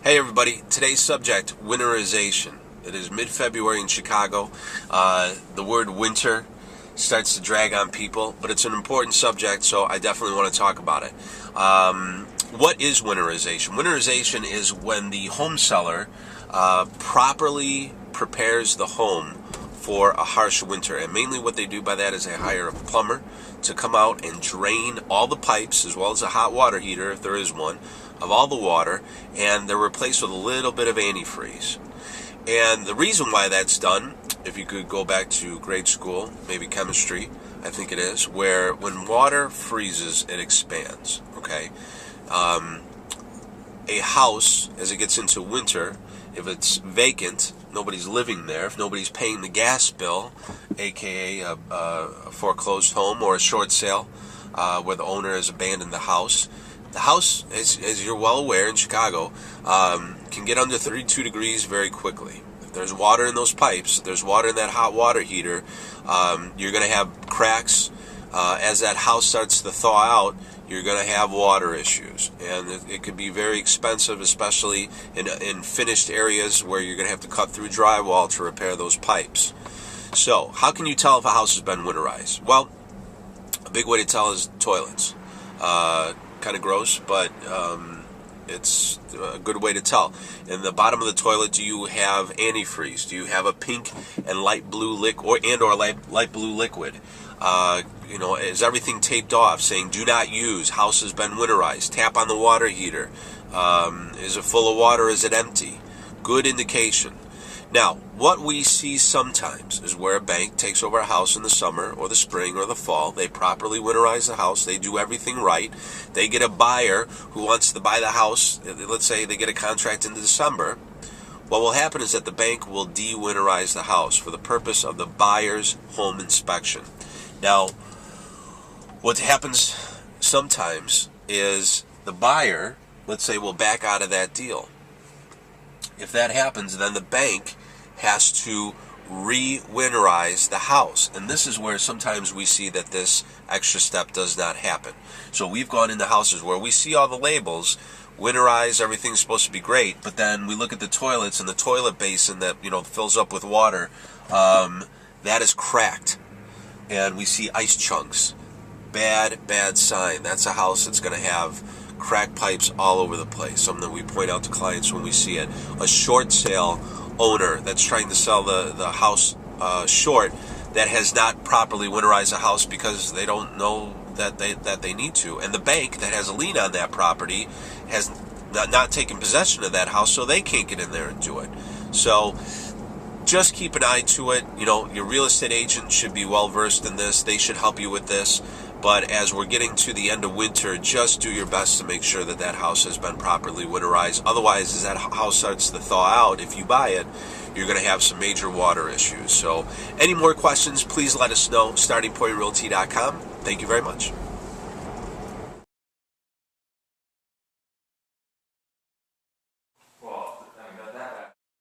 Hey everybody, today's subject, winterization. It is mid-February in Chicago. The word winter starts to drag on people, but it's an important subject, so I definitely want to talk about it. What is winterization? Winterization is when the home seller properly prepares the home for a harsh winter, and mainly what they do by that is they hire a plumber to come out and drain all the pipes as well as a hot water heater, if there is one, of all the water, and they're replaced with a little bit of antifreeze. And the reason why that's done, if you could go back to grade school, maybe chemistry, I think it is, where when water freezes, it expands, okay? A house, as it gets into winter, if it's vacant, nobody's living there, if nobody's paying the gas bill, aka a foreclosed home or a short sale where the owner has abandoned the house, as you're well aware in Chicago, can get under 32 degrees very quickly. If there's water in those pipes, there's water in that hot water heater, you're going to have cracks. As that house starts to thaw out, you're going to have water issues, and it could be very expensive, especially in finished areas where you're going to have to cut through drywall to repair those pipes. So, how can you tell if a house has been winterized? Well, a big way to tell is toilets. Kind of gross, but it's a good way to tell. In the bottom of the toilet, do you have antifreeze? Do you have a pink and light blue liquid, or light blue liquid? Is everything taped off, saying "Do not use"? House has been winterized. Tap on the water heater. Is it full of water? Is it empty? Good indication. Now, what we see sometimes is where a bank takes over a house in the summer or the spring or the fall. They properly winterize the house. They do everything right. They get a buyer who wants to buy the house. Let's say they get a contract in December. What will happen is that the bank will de-winterize the house for the purpose of the buyer's home inspection. Now, what happens sometimes is the buyer, let's say, will back out of that deal. If that happens, then the bank has to re-winterize the house. And this is where sometimes we see that this extra step does not happen. So we've gone into houses where we see all the labels, winterized, everything's supposed to be great, but then we look at the toilets and the toilet basin that, fills up with water, that is cracked. And we see ice chunks. Bad sign. That's a house that's going to have cracked pipes all over the place. Something that we point out to clients when we see it. A short sale owner that's trying to sell the house short, that has not properly winterized the house because they don't know that they need to. And the bank that has a lien on that property has not taken possession of that house, so they can't get in there and do it. So just keep an eye to it. Your real estate agent should be well versed in this. They should help you with this. But as we're getting to the end of winter, just do your best to make sure that that house has been properly winterized. Otherwise, as that house starts to thaw out, if you buy it, you're going to have some major water issues. So any more questions, please let us know. StartingPointRealty.com. Thank you very much.